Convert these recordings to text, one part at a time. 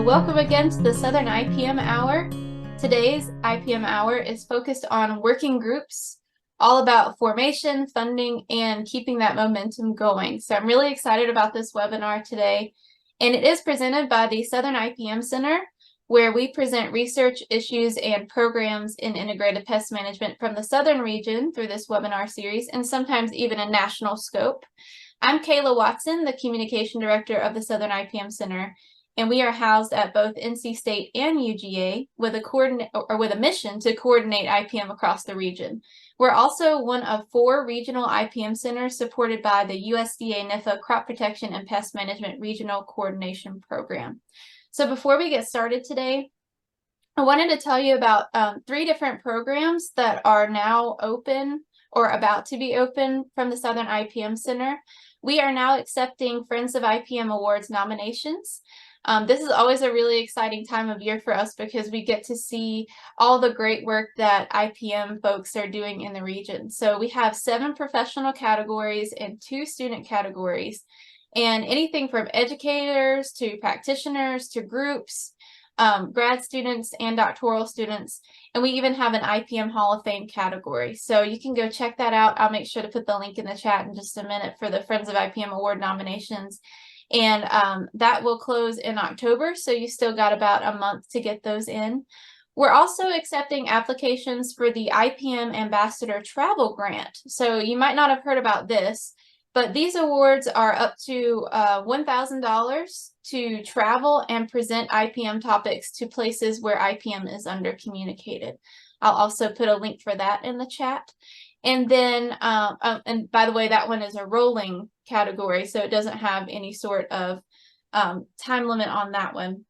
welcome again to the Southern IPM Hour. Today's IPM Hour is focused on working groups, all about formation, funding, and keeping that momentum going. So I'm really excited about this webinar today. And it is presented by the Southern IPM Center, where we present research, issues, and programs in integrated pest management from the Southern region through this webinar series, and sometimes even a national scope. I'm Kayla Watson, the Communication Director of the Southern IPM Center, and we are housed at both NC State and UGA with a mission to coordinate IPM across the region. We're also one of 4 regional IPM centers supported by the USDA NIFA Crop Protection and Pest Management Regional Coordination Program. So before we get started today, I wanted to tell you about 3 different programs that are now open or about to be open from the Southern IPM Center. We are now accepting Friends of IPM Awards nominations. This is always a really exciting time of year for us because we get to see all the great work that IPM folks are doing in the region. So we have 7 professional categories and 2 student categories, and anything from educators to practitioners to groups, grad students and doctoral students, and we even have an IPM Hall of Fame category. So you can go check that out. I'll make sure to put the link in the chat in just a minute for the Friends of IPM Award nominations. And that will close in October, so you still got about a month to get those in. We're also accepting applications for the IPM Ambassador Travel Grant. So you might not have heard about this, but these awards are up to $1,000 to travel and present IPM topics to places where IPM is undercommunicated. I'll also put a link for that in the chat. And then, and by the way, that one is a rolling category, so it doesn't have any sort of time limit on that one.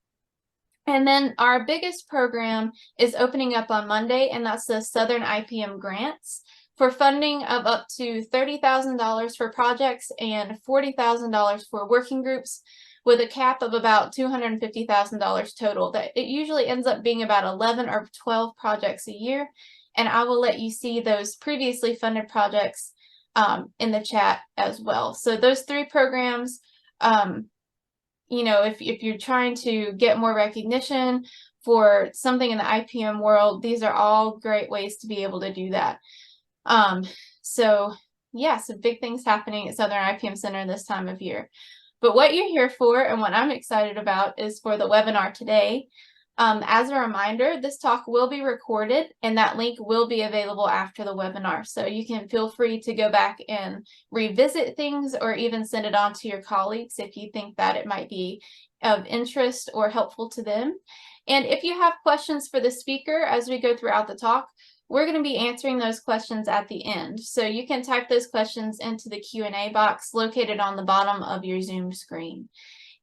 And then our biggest program is opening up on Monday, and that's the Southern IPM Grants for funding of up to $30,000 for projects and $40,000 for working groups, with a cap of about $250,000 total. That it usually ends up being about 11 or 12 projects a year. And I will let you see those previously funded projects in the chat as well. So those 3 programs, you know, if you're trying to get more recognition for something in the IPM world, these are all great ways to be able to do that. So yeah, some big things happening at Southern IPM Center this time of year. But what you're here for and what I'm excited about is for the webinar today. As a reminder, this talk will be recorded and that link will be available after the webinar. So you can feel free to go back and revisit things or even send it on to your colleagues if you think that it might be of interest or helpful to them. And if you have questions for the speaker as we go throughout the talk, we're going to be answering those questions at the end. So you can type those questions into the Q&A box located on the bottom of your Zoom screen.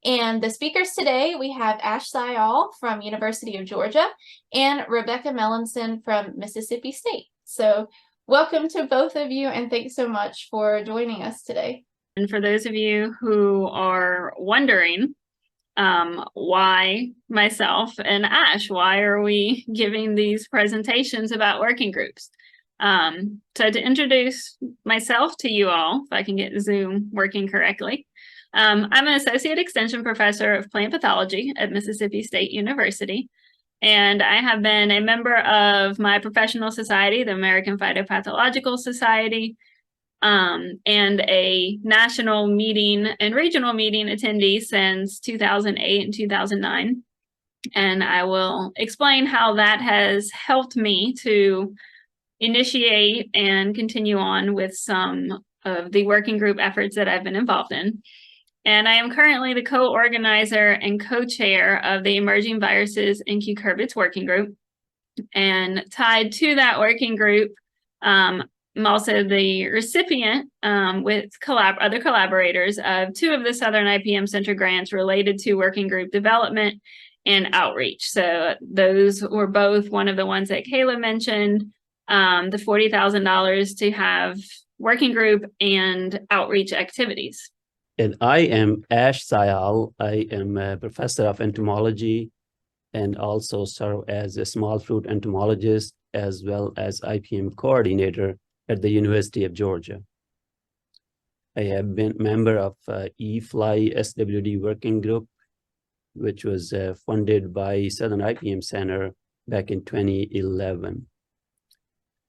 And the speakers today, we have Ash Sial from University of Georgia and Rebecca Melanson from Mississippi State. So welcome to both of you, and thanks so much for joining us today. And for those of you who are wondering why myself and Ash, why are we giving these presentations about working groups? So to introduce myself to you all, if I can get Zoom working correctly, I'm an associate extension professor of plant pathology at Mississippi State University, and I have been a member of my professional society, the American Phytopathological Society, and a national meeting and regional meeting attendee since 2008 and 2009. And I will explain how that has helped me to initiate and continue on with some of the working group efforts that I've been involved in. And I am currently the co-organizer and co-chair of the Emerging Viruses and Cucurbits Working Group. And tied to that working group, I'm also the recipient with other collaborators of 2 of the Southern IPM Center grants related to working group development and outreach. So those were both one of the ones that Kayla mentioned, the $40,000 to have working group and outreach activities. And I am Ash Sial. I am a professor of entomology and also serve as a small fruit entomologist as well as IPM coordinator at the University of Georgia. I have been member of E-Fly SWD working group which was funded by Southern IPM Center back in 2011.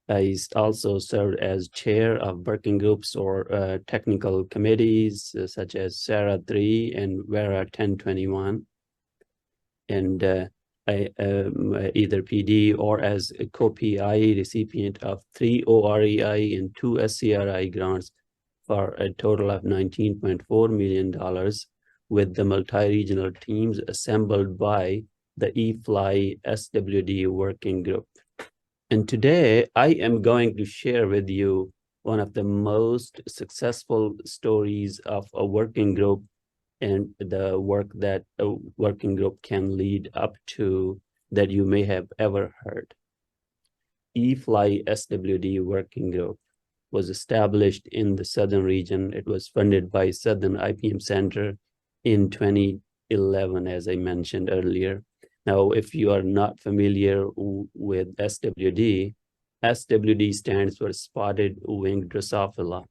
I also served as chair of working groups or technical committees such as SARA 3 and VERA 1021. And I either PD or as a co-PI recipient of 3 OREI and 2 SCRI grants for a total of $19.4 million with the multi-regional teams assembled by the eFly SWD working group. And today I am going to share with you one of the most successful stories of a working group and the work that a working group can lead up to that you may have ever heard. eFly SWD working group was established in the Southern region. It was funded by Southern IPM Center in 2011, as I mentioned earlier. Now, if you are not familiar with SWD, SWD stands for Spotted Winged Drosophila,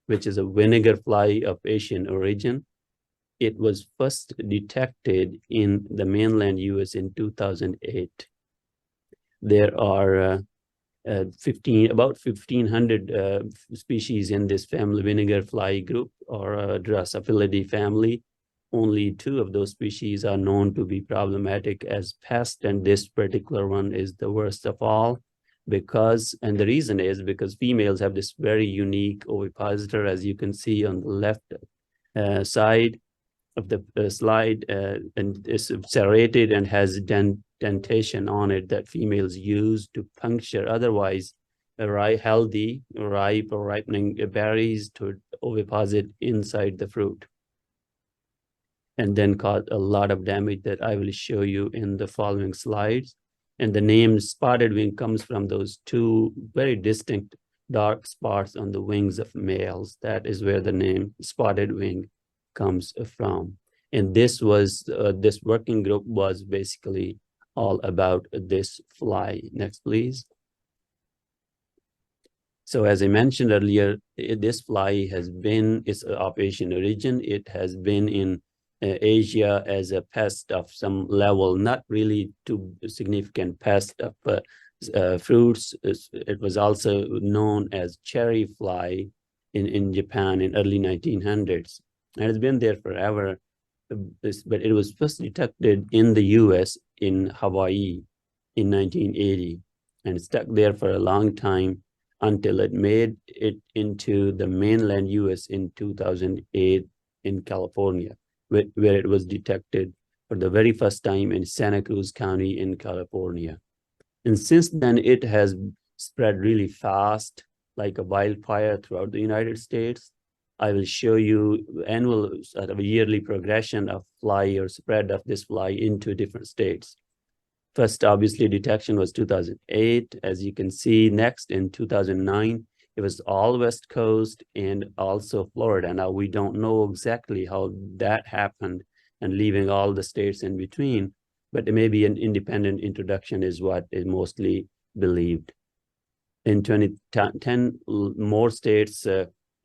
which is a vinegar fly of Asian origin. It was first detected in the mainland US in 2008. There are about 1,500 species in this family, vinegar fly group or Drosophilidae family. Only 2 of those species are known to be problematic as pests, and this particular one is the worst of all and the reason is because females have this very unique ovipositor, as you can see on the left side of the slide, and it's serrated and has dentation on it that females use to puncture otherwise healthy, ripe or ripening berries to oviposit inside the fruit, and then cause a lot of damage that I will show you in the following slides. And the name spotted wing comes from those 2 very distinct dark spots on the wings of males. That is where the name spotted wing comes from. And this working group was basically all about this fly. Next, please. So as I mentioned earlier, this fly is of Asian origin. It has been in Asia as a pest of some level, not really too significant pest of fruits. It was also known as cherry fly in Japan in early 1900s. And it's been there forever, but it was first detected in the US in Hawaii in 1980, and it stuck there for a long time until it made it into the mainland US in 2008 in California, where it was detected for the very first time in Santa Cruz County in California. And since then, it has spread really fast, like a wildfire throughout the United States. I will show you a yearly progression of fly or spread of this fly into different states. First, obviously, detection was 2008. As you can see, next in 2009, it was all West Coast and also Florida. Now, we don't know exactly how that happened and leaving all the states in between, but maybe an independent introduction is what is mostly believed. In 2010, more states,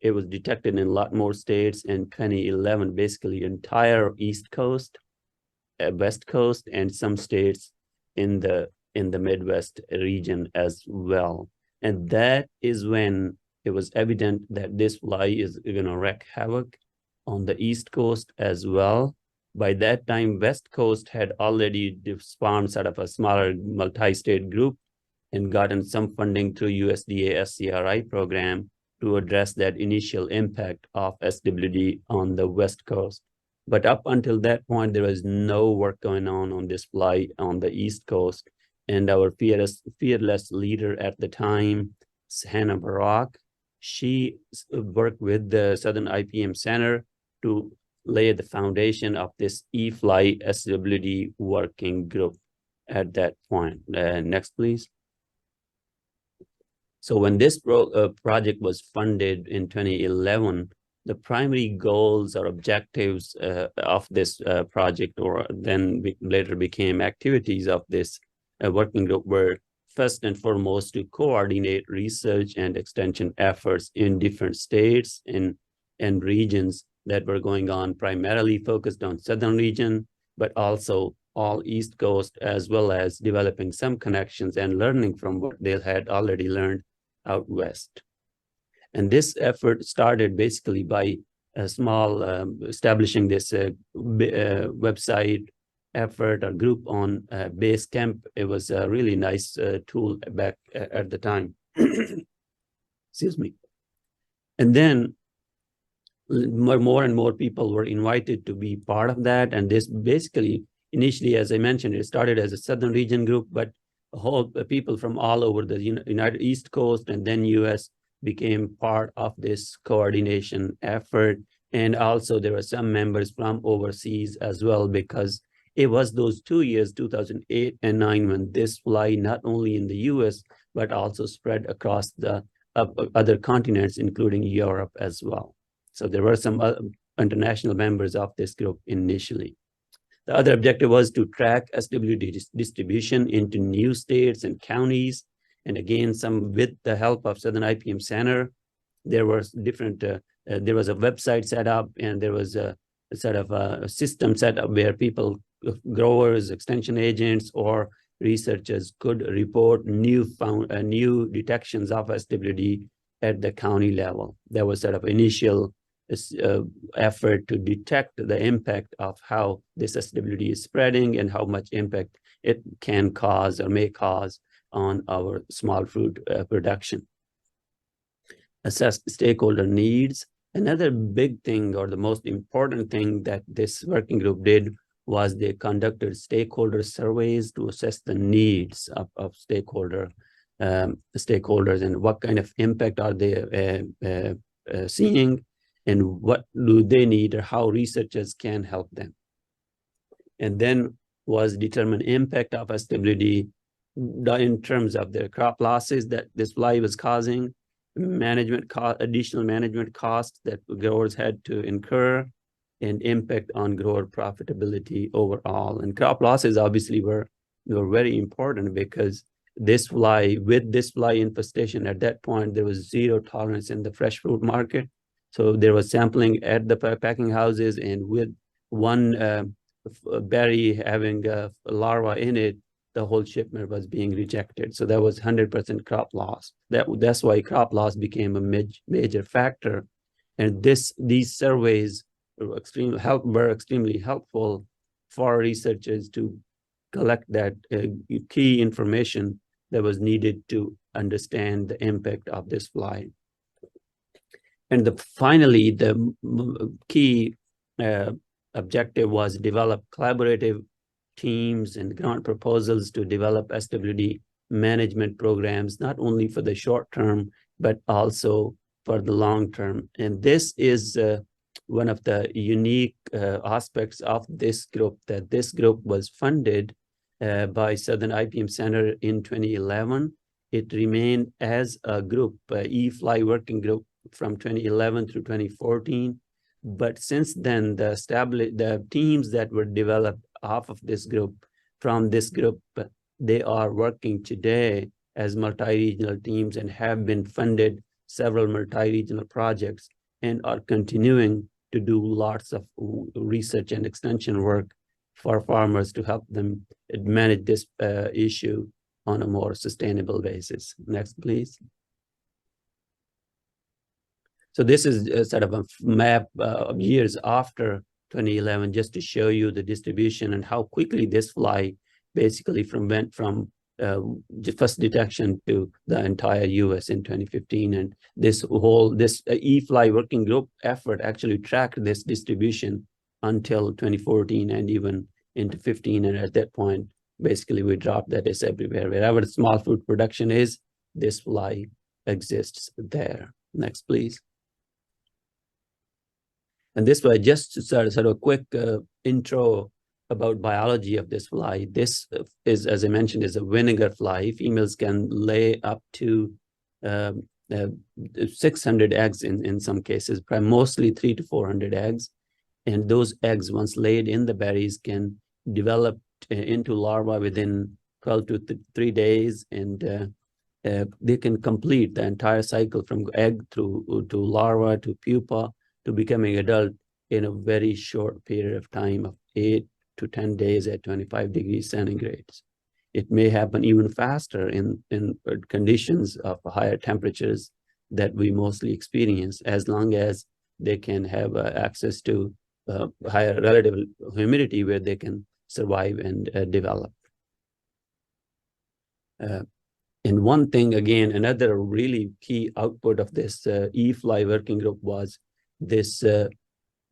it was detected in a lot more states. In 2011, basically entire East Coast, West Coast, and some states in the Midwest region as well. And that is when it was evident that this fly is going to wreak havoc on the East Coast as well. By that time, West Coast had already spawned sort of a smaller multi-state group and gotten some funding through USDA SCRI program to address that initial impact of SWD on the West Coast. But up until that point, there was no work going on this fly on the East Coast. And our fearless leader at the time, Hannah Barak, she worked with the Southern IPM Center to lay the foundation of this eFly SWD working group at that point. Next, please. So when this project was funded in 2011, the primary goals or objectives of this project, or then later became activities of this working group, were first and foremost to coordinate research and extension efforts in different states and regions that were going on, primarily focused on Southern region, but also all East Coast, as well as developing some connections and learning from what they had already learned out West. And this effort started basically by a small establishing this website effort or group on Basecamp. It was a really nice tool back at the time. Excuse me. And then more and more people were invited to be part of that. And this basically, initially, as I mentioned, it started as a Southern region group, but whole people from all over the United East Coast and then US became part of this coordination effort. And also there were some members from overseas as well, because it was those 2 years, 2008 and 9, when this fly not only in the US, but also spread across the other continents, including Europe as well. So there were some international members of this group initially. The other objective was to track SWD distribution into new states and counties. And again, some with the help of Southern IPM Center, there was different, there was a website set up, and there was a sort of a system set up where people, growers, extension agents, or researchers could report new detections of SWD at the county level. There was sort of initial effort to detect the impact of how this SWD is spreading and how much impact it can cause or may cause on our small fruit production. Assess stakeholder needs. Another big thing, or the most important thing that this working group did, was they conducted stakeholder surveys to assess the needs of stakeholders and what kind of impact are they seeing, and what do they need, or how researchers can help them. And then was determine impact of SWD in terms of the crop losses that this fly was causing, additional management costs that growers had to incur, and impact on grower profitability overall. And crop losses obviously were very important, because with this fly infestation at that point, there was zero tolerance in the fresh fruit market. So there was sampling at the packing houses, and with one berry having a larva in it, the whole shipment was being rejected. So that was 100% crop loss. That's why crop loss became a major factor. And these surveys were extremely helpful for researchers to collect that key information that was needed to understand the impact of this fly. And finally, the key objective was develop collaborative teams and grant proposals to develop SWD management programs, not only for the short term, but also for the long term. And this is one of the unique aspects of this group, that this group was funded by Southern IPM Center in 2011. It remained as a group, E-Fly working group, from 2011 through 2014. But since then, the teams that were developed off of this group, from this group, they are working today as multi-regional teams and have been funded several multi-regional projects and are continuing to do lots of research and extension work for farmers to help them manage this issue on a more sustainable basis. Next, please. So this is a sort of a map of years after 2011, just to show you the distribution and how quickly this fly basically went from first detection to the entire US in 2015. And this E-Fly working group effort actually tracked this distribution until 2014 and even into 15. And at that point, basically we dropped that it's everywhere. Wherever small fruit production is, this fly exists there. Next, please. And this was just sort of a quick intro about biology of this fly. This is, as I mentioned, is a vinegar fly. Females can lay up to 600 eggs in some cases, mostly 300 to 400 eggs. And those eggs, once laid in the berries, can develop into larvae within 12 to 3 days. And they can complete the entire cycle from egg to larva to pupa to becoming adult in a very short period of time of 8 to 10 days at 25 degrees centigrade. It may happen even faster in conditions of higher temperatures that we mostly experience, as long as they can have access to higher relative humidity where they can survive and develop. And one thing, again, another really key output of this E-Fly working group was this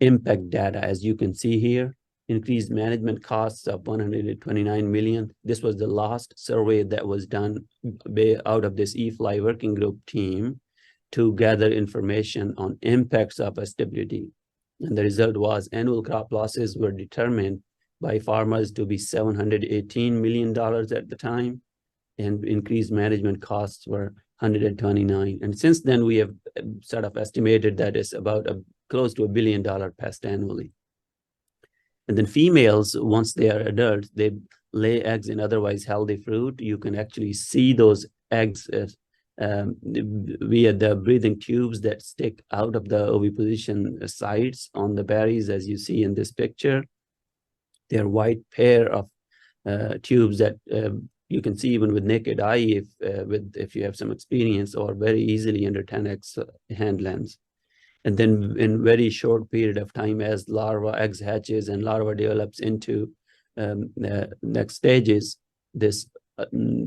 impact data. As you can see here, increased management costs of 129 million. This was the last survey that was done out of this E-Fly working group team to gather information on impacts of SWD. And the result was annual crop losses were determined by farmers to be $718 million at the time, and increased management costs were 129. And since then, we have sort of estimated that it's about close to $1 billion pest annually. And then females, once they are adults, they lay eggs in otherwise healthy fruit. You can actually see those eggs via the breathing tubes that stick out of the oviposition sites on the berries, as you see in this picture. They're white pair of tubes that you can see even with naked eye if you have some experience, or very easily under 10x hand lens. And then in very short period of time, as eggs hatches and larva develops into next stages, this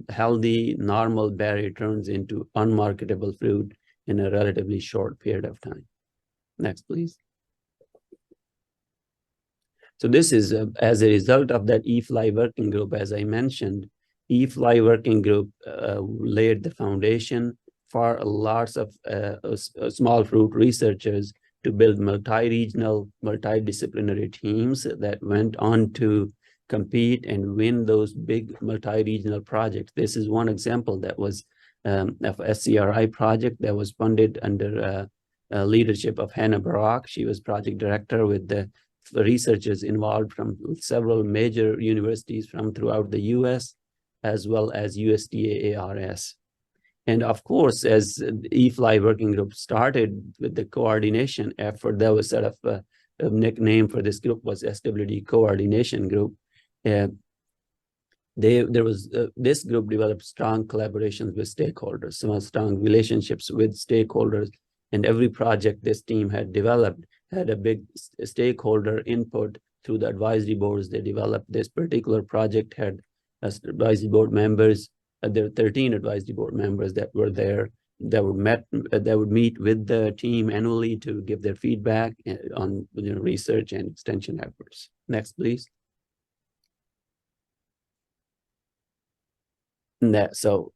healthy, normal berry turns into unmarketable fruit in a relatively short period of time. Next, please. So this is as a result of that E-Fly working group. As I mentioned, E-Fly working group laid the foundation for lots of small fruit researchers to build multi-regional, multidisciplinary teams that went on to compete and win those big multi-regional projects. This is one example that was of SCRI project that was funded under leadership of Hannah Barak. She was project director with the researchers involved from several major universities from throughout the US, as well as USDA ARS. And of course, as the E-Fly working group started with the coordination effort, there was sort of a nickname for this group was SWD Coordination Group. This group developed strong collaborations with stakeholders, some strong relationships with stakeholders, and every project this team had developed had a big stakeholder input through the advisory boards they developed. This particular project had advisory board members. There were 13 advisory board members that were there that would meet with the team annually to give their feedback on research and extension efforts. Next, please. So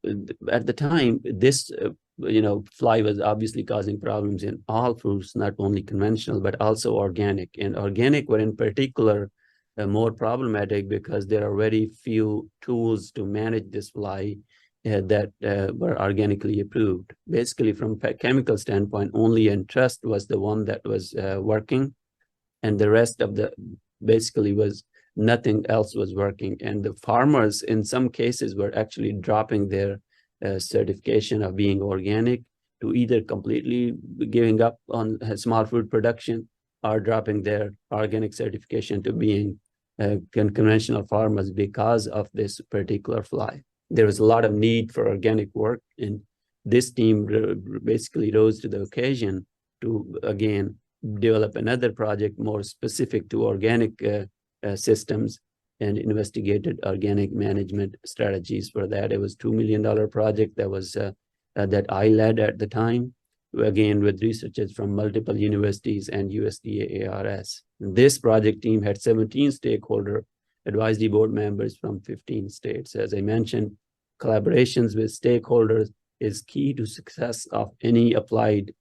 at the time, this fly was obviously causing problems in all fruits, not only conventional but also organic. And organic were in particular more problematic because there are very few tools to manage this fly that were organically approved. Basically, from a chemical standpoint, only Entrust was the one that was working, and the rest of the basically was nothing else was working. And the farmers, in some cases, were actually dropping their certification of being organic to either completely giving up on small fruit production or dropping their organic certification to being conventional farmers because of this particular fly. There was a lot of need for organic work, and this team basically rose to the occasion to, again, develop another project more specific to organic systems and investigated organic management strategies for that. It was $2 million project that was that I led at the time, again, with researchers from multiple universities and USDA ARS. This project team had 17 stakeholder advisory board members from 15 states. As I mentioned, collaborations with stakeholders is key to success of any applied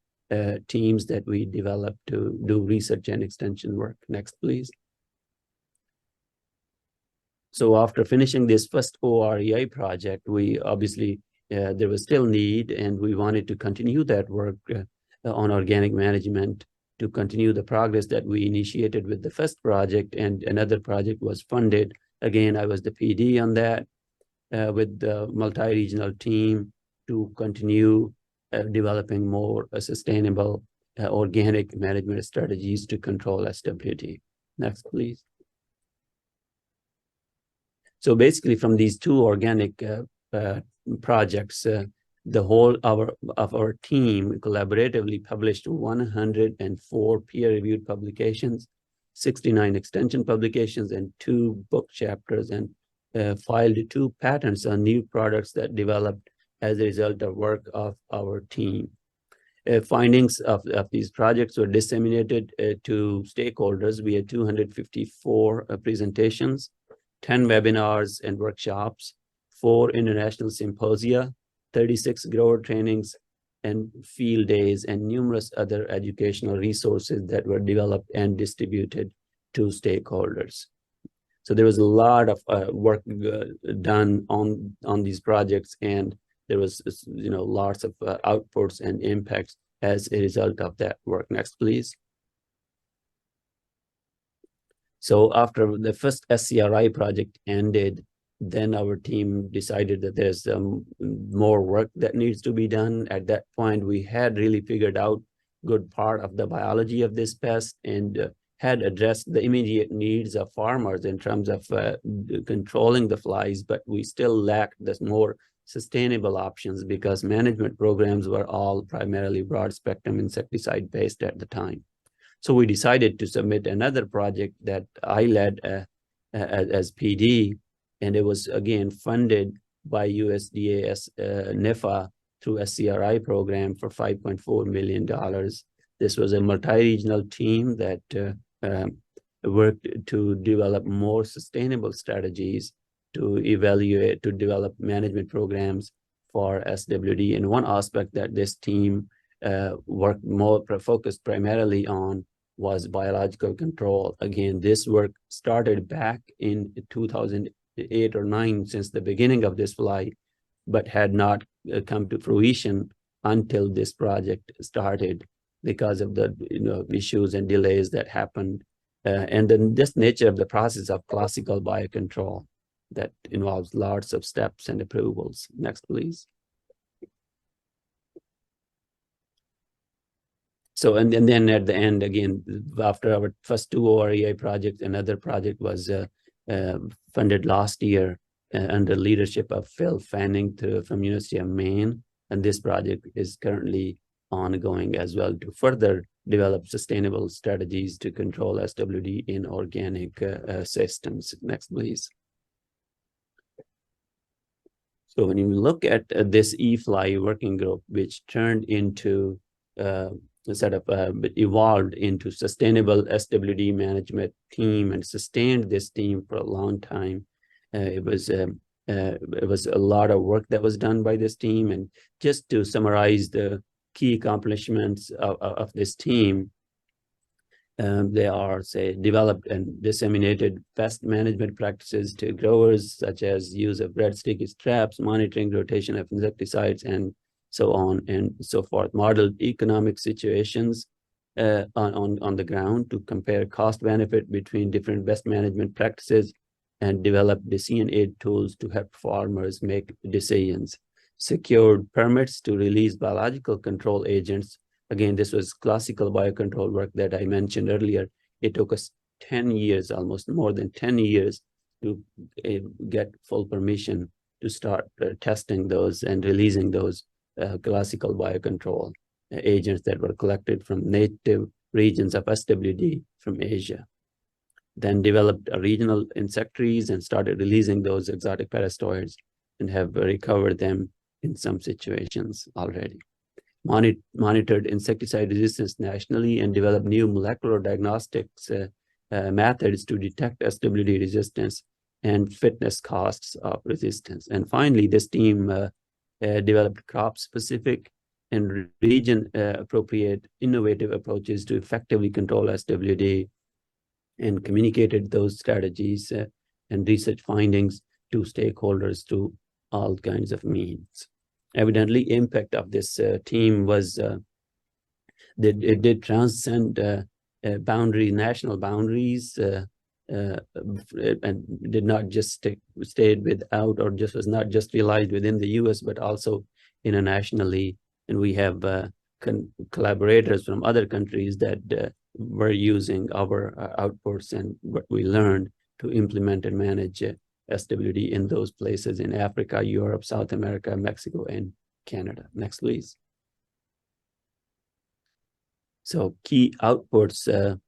teams that we develop to do research and extension work. Next, please. So after finishing this first OREI project, we obviously, there was still need, and we wanted to continue that work on organic management to continue the progress that we initiated with the first project, and another project was funded. Again, I was the PD on that with the multi-regional team to continue developing more sustainable organic management strategies to control SWD. Next, please. So basically, from these two organic projects, the whole of our team collaboratively published 104 peer-reviewed publications, 69 extension publications, and 2 book chapters, and filed 2 patents on new products that developed as a result of work of our team. Findings of these projects were disseminated to stakeholders. We had 254 presentations, 10 webinars and workshops, 4 international symposia, 36 grower trainings and field days, and numerous other educational resources that were developed and distributed to stakeholders. So there was a lot of work done on these projects, and there was, lots of outputs and impacts as a result of that work. Next, please. So after the first SCRI project ended, then our team decided that there's more work that needs to be done. At that point, we had really figured out good part of the biology of this pest, and had addressed the immediate needs of farmers in terms of controlling the flies, but we still lacked this more sustainable options because management programs were all primarily broad spectrum insecticide based at the time. So we decided to submit another project that I led as PD, and it was again funded by USDA NIFA through SCRI program for $5.4 million. This was a multi-regional team that worked to develop more sustainable strategies to develop management programs for SWD. And one aspect that this team worked more focused primarily on was biological control. Again, this work started back in 2008 or 9 since the beginning of this fly, but had not come to fruition until this project started because of the issues and delays that happened. And then this nature of the process of classical biocontrol that involves lots of steps and approvals. Next, please. So, and then at the end, again, after our first 2 OREA projects, another project was funded last year under leadership of Phil Fanning from University of Maine. And this project is currently ongoing as well to further develop sustainable strategies to control SWD in organic systems. Next, please. So when you look at this e-fly working group, which turned into evolved into sustainable SWD management team and sustained this team for a long time. It was a lot of work that was done by this team. And just to summarize the key accomplishments of this team, they are, developed and disseminated pest management practices to growers, such as use of red sticky traps, monitoring rotation of insecticides, and so on and so forth. Modeled economic situations on the ground to compare cost benefit between different pest management practices, and develop decision aid tools to help farmers make decisions. Secured permits to release biological control agents. Again, this was classical biocontrol work that I mentioned earlier. It took us 10 years, almost more than 10 years, to get full permission to start testing those and releasing those classical biocontrol agents that were collected from native regions of SWD from Asia. Then developed regional insectaries and started releasing those exotic parasitoids, and have recovered them in some situations already. Monitored insecticide resistance nationally and developed new molecular diagnostics methods to detect SWD resistance and fitness costs of resistance. And finally, this team developed crop-specific and region-appropriate innovative approaches to effectively control SWD, and communicated those strategies and research findings to stakeholders through all kinds of means. Evidently, impact of this team was it did transcend national boundaries, and did not just stayed without, or just was not just realized within the US, but also internationally. And we have collaborators from other countries that were using our outputs and what we learned to implement and manage SWD in those places in Africa, Europe, South America, Mexico, and Canada. Next, please. So key outputs,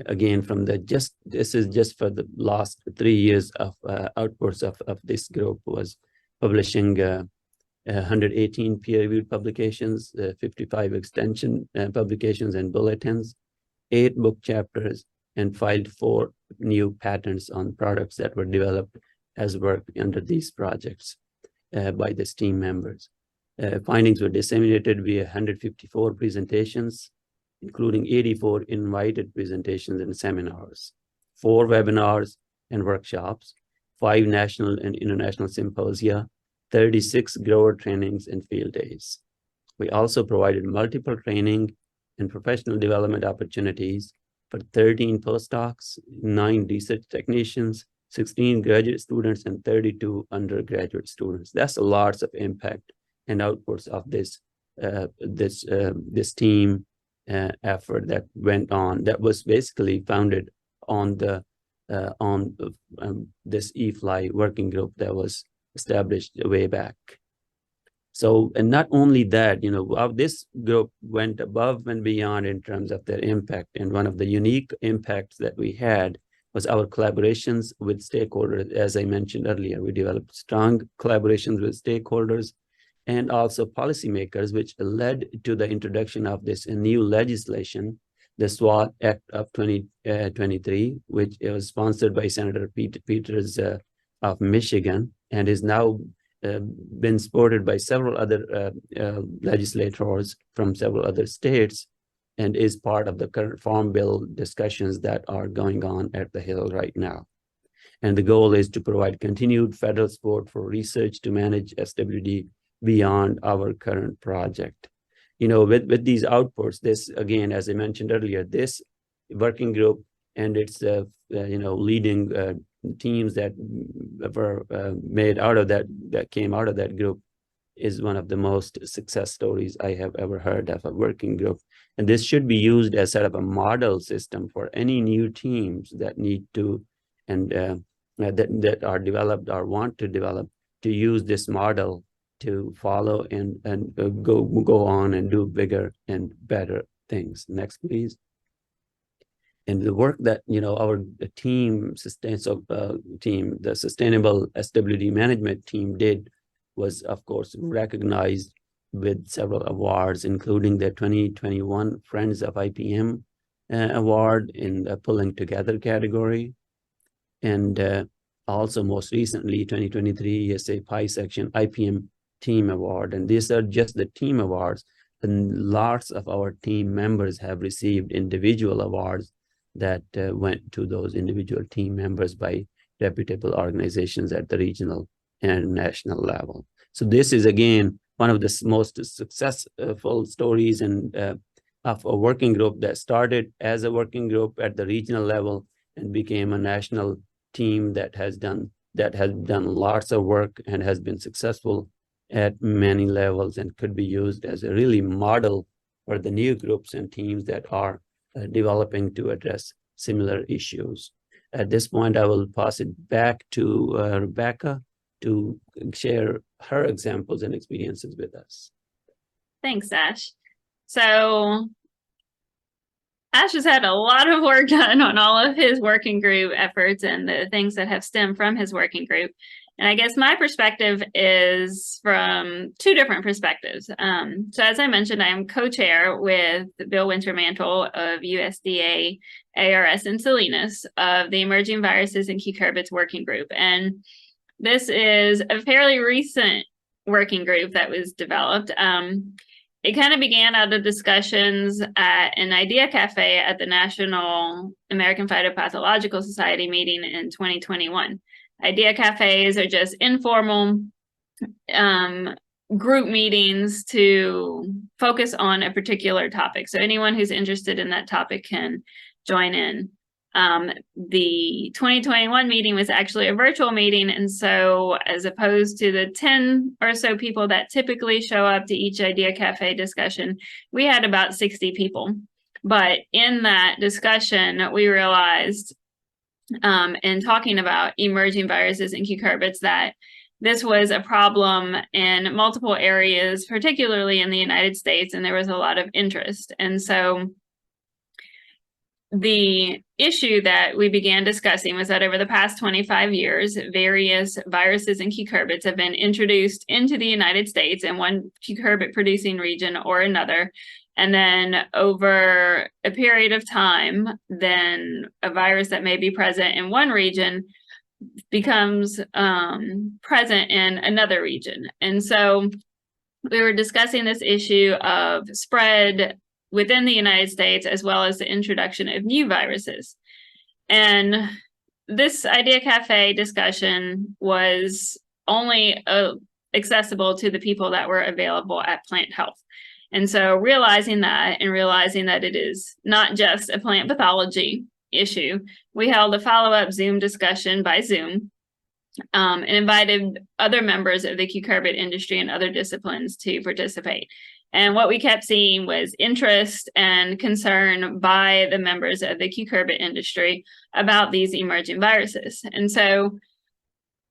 again, from this is just for the last 3 years of outputs of this group was publishing 118 peer-reviewed publications, 55 extension publications and bulletins, 8 book chapters, and filed 4 new patents on products that were developed as work under these projects by this team members. Findings were disseminated via 154 presentations, including 84 invited presentations and seminars, 4 webinars and workshops, 5 national and international symposia, 36 grower trainings and field days. We also provided multiple training and professional development opportunities for 13 postdocs, 9 research technicians, 16 graduate students, and 32 undergraduate students. That's a lot of impact and outputs of this team effort that went on, that was basically founded on this eFly working group that was established way back. So, and not only that, this group went above and beyond in terms of their impact. And one of the unique impacts that we had was our collaborations with stakeholders. As I mentioned earlier, we developed strong collaborations with stakeholders and also policymakers, which led to the introduction of this new legislation, the SWAT Act of 2023, which was sponsored by Senator Pete Peters of Michigan, and is now been supported by several other legislators from several other states, and is part of the current Farm Bill discussions that are going on at the Hill right now. And the goal is to provide continued federal support for research to manage SWD beyond our current project. With these outputs, this, again, as I mentioned earlier, this working group and its leading teams that were made out of that came out of that group is one of the most success stories I have ever heard of a working group. And this should be used as sort of a model system for any new teams that need to, and that are developed or want to develop, to use this model to follow and go on and do bigger and better things. Next, please. And the work that our team, the Sustainable SWD Management team did was, of course, recognized with several awards, including the 2021 Friends of IPM award in the Pulling Together category, and also most recently 2023 ESA Pi Section IPM Team Award. And these are just the team awards, and lots of our team members have received individual awards that went to those individual team members by reputable organizations at the regional and national level. So this is, again, one of the most successful stories of a working group that started as a working group at the regional level and became a national team that has done lots of work and has been successful at many levels, and could be used as a really model for the new groups and teams that are developing to address similar issues. At this point, I will pass it back to Rebecca to share her examples and experiences with us. Thanks, Ash. So Ash has had a lot of work done on all of his working group efforts and the things that have stemmed from his working group. And I guess my perspective is from 2 different perspectives. So as I mentioned, I am co-chair with Bill Wintermantle of USDA ARS in Salinas of the Emerging Viruses and Cucurbits Working Group. And this is a fairly recent working group that was developed. It kind of began out of discussions at an idea cafe at the National American Phytopathological Society meeting in 2021. Idea cafes are just informal group meetings to focus on a particular topic. So anyone who's interested in that topic can join in. The 2021 meeting was actually a virtual meeting. And so as opposed to the 10 or so people that typically show up to each Idea Cafe discussion, we had about 60 people. But in that discussion, we realized and talking about emerging viruses and cucurbits, that this was a problem in multiple areas, particularly in the United States, and there was a lot of interest. And so the issue that we began discussing was that over the past 25 years, various viruses and cucurbits have been introduced into the United States in one cucurbit producing region or another. And then over a period of time, then a virus that may be present in one region becomes present in another region. And so we were discussing this issue of spread within the United States, as well as the introduction of new viruses. And this Idea Cafe discussion was only accessible to the people that were available at Plant Health. And so realizing that, and realizing that it is not just a plant pathology issue, we held a follow-up Zoom discussion by Zoom, and invited other members of the cucurbit industry and other disciplines to participate. And what we kept seeing was interest and concern by the members of the cucurbit industry about these emerging viruses. And so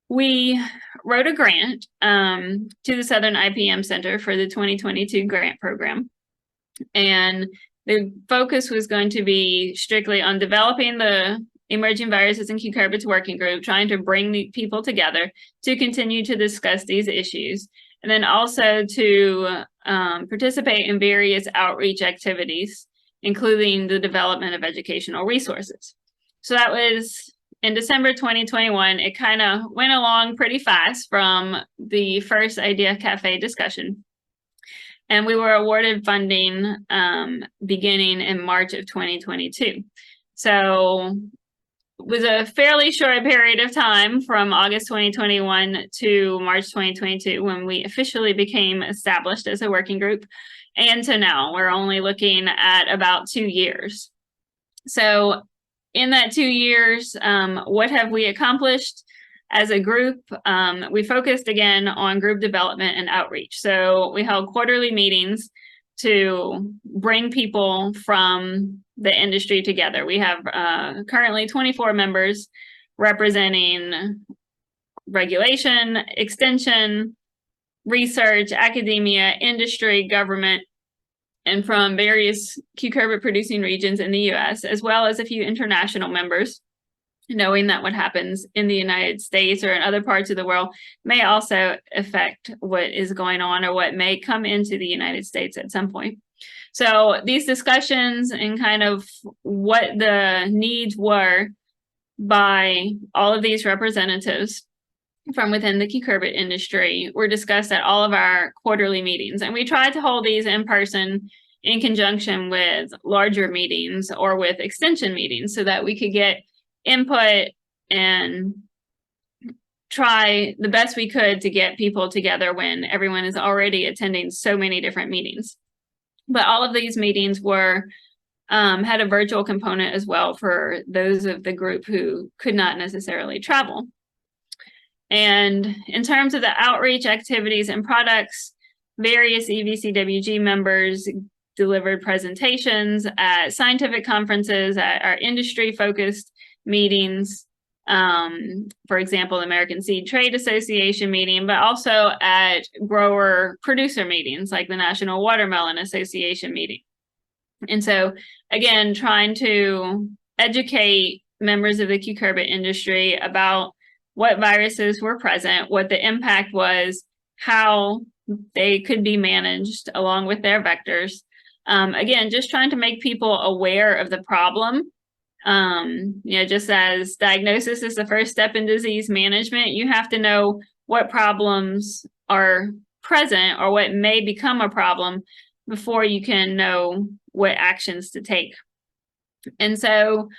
we wrote a grant to the Southern IPM Center for the 2022 grant program. And the focus was going to be strictly on developing the Emerging Viruses and Cucurbits Working Group, trying to bring the people together to continue to discuss these issues, and then also to participate in various outreach activities, including the development of educational resources. So that was in December 2021. It kind of went along pretty fast from the first Idea Cafe discussion. And we were awarded funding beginning in March of 2022. So it was a fairly short period of time from August 2021 to March 2022 when we officially became established as a working group. And so now we're only looking at about 2 years. So in that 2 years, what have we accomplished as a group? We focused again on group development and outreach. So we held quarterly meetings to bring people from the industry together. We have currently 24 members representing regulation, extension, research, academia, industry, government, and from various cucurbit producing regions in the US, as well as a few international members, knowing that what happens in the United States or in other parts of the world may also affect what is going on or what may come into the United States at some point. So these discussions and kind of what the needs were by all of these representatives from within the cucurbit industry were discussed at all of our quarterly meetings. And we tried to hold these in person in conjunction with larger meetings or with extension meetings so that we could get input and try the best we could to get people together when everyone is already attending so many different meetings. But all of these meetings were had a virtual component as well for those of the group who could not necessarily travel. And in terms of the outreach activities and products, various EVCWG members delivered presentations at scientific conferences, at our industry-focused meetings, for example, the American Seed Trade Association meeting, but also at grower producer meetings like the National Watermelon Association meeting. And so, again, trying to educate members of the cucurbit industry about what viruses were present, what the impact was, how they could be managed along with their vectors. Again, just trying to make people aware of the problem. Just as diagnosis is the first step in disease management, you have to know what problems are present or what may become a problem before you can know what actions to take. And so,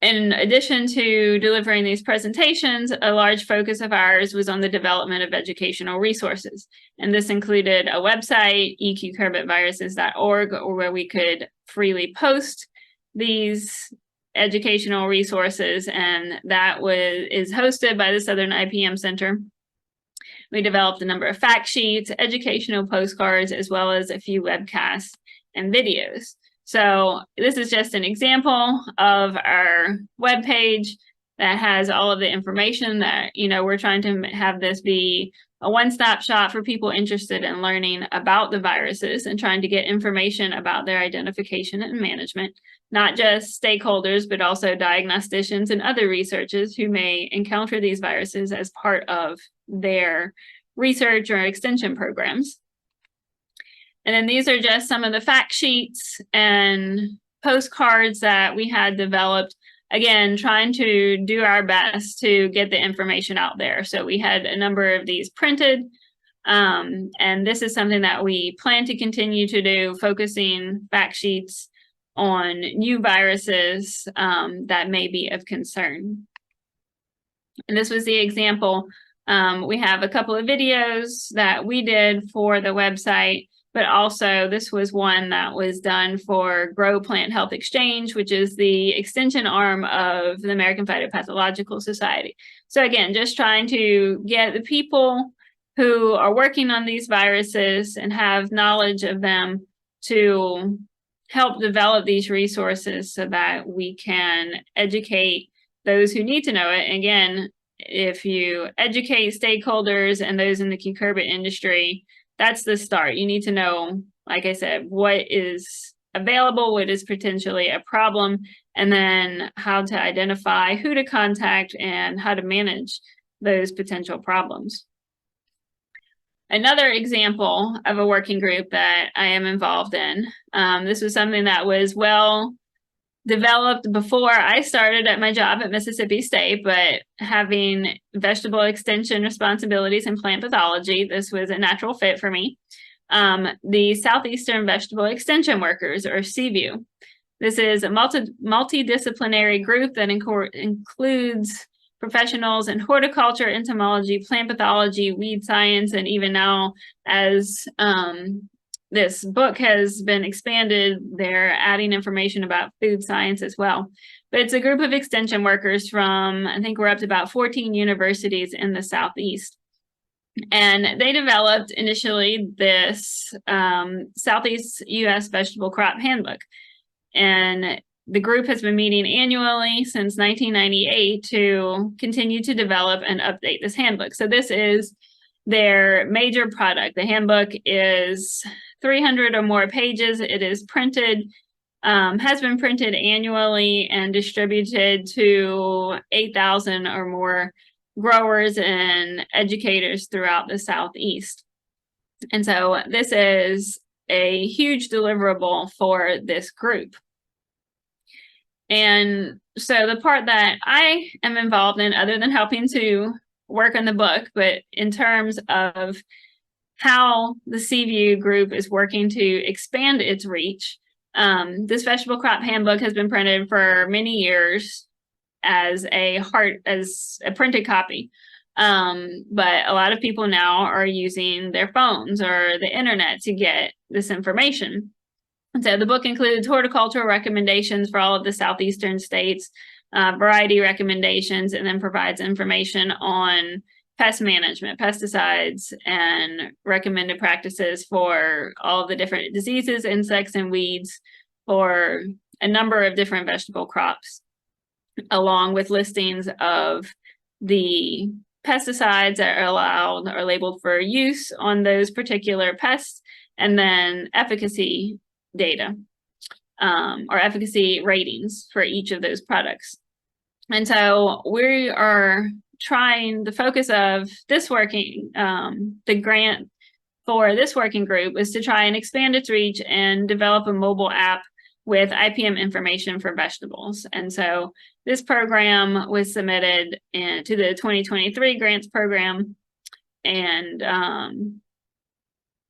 in addition to delivering these presentations, a large focus of ours was on the development of educational resources. And this included a website, ecucurbitviruses.org, where we could freely post these educational resources, and that is hosted by the Southern IPM Center. We developed a number of fact sheets, educational postcards, as well as a few webcasts and videos. So this is just an example of our webpage. that has all of the information that, we're trying to have this be a one-stop shop for people interested in learning about the viruses and trying to get information about their identification and management, not just stakeholders, but also diagnosticians and other researchers who may encounter these viruses as part of their research or extension programs. And then these are just some of the fact sheets and postcards that we had developed, again, trying to do our best to get the information out there. So we had a number of these printed, and this is something that we plan to continue to do, focusing fact sheets on new viruses that may be of concern. And this was the example. We have a couple of videos that we did for the website, but also this was one that was done for Grow Plant Health Exchange, which is the extension arm of the American Phytopathological Society. So again, just trying to get the people who are working on these viruses and have knowledge of them to help develop these resources so that we can educate those who need to know it. Again, if you educate stakeholders and those in the cucurbit industry, that's the start. You need to know, like I said, what is available, what is potentially a problem, and then how to identify who to contact and how to manage those potential problems. Another example of a working group that I am involved in, this was something that was well developed before I started at my job at Mississippi State, but having vegetable extension responsibilities in plant pathology, this was a natural fit for me. The Southeastern Vegetable Extension Workers, or CVU. This is a multidisciplinary group that includes professionals in horticulture, entomology, plant pathology, weed science, and even now, as this book has been expanded, they're adding information about food science as well. But it's a group of extension workers from, I think we're up to about 14 universities in the Southeast. And they developed initially this Southeast U.S. Vegetable Crop Handbook. And the group has been meeting annually since 1998 to continue to develop and update this handbook. So this is their major product. The handbook is 300 or more pages. It is printed, has been printed annually and distributed to 8,000 or more growers and educators throughout the Southeast. And so this is a huge deliverable for this group. And so the part that I am involved in, other than helping to work on the book, but in terms of how the CVU group is working to expand its reach, this vegetable crop handbook has been printed for many years as a printed copy. But a lot of people now are using their phones or the internet to get this information. And so the book includes horticultural recommendations for all of the southeastern states, variety recommendations, and then provides information on pest management, pesticides, and recommended practices for all of the different diseases, insects, and weeds for a number of different vegetable crops, along with listings of the pesticides that are allowed or labeled for use on those particular pests, and then efficacy data or efficacy ratings for each of those products. And so we are trying, the focus of this the grant for this working group is to try and expand its reach and develop a mobile app with IPM information for vegetables. And so this program was submitted to the 2023 grants program, and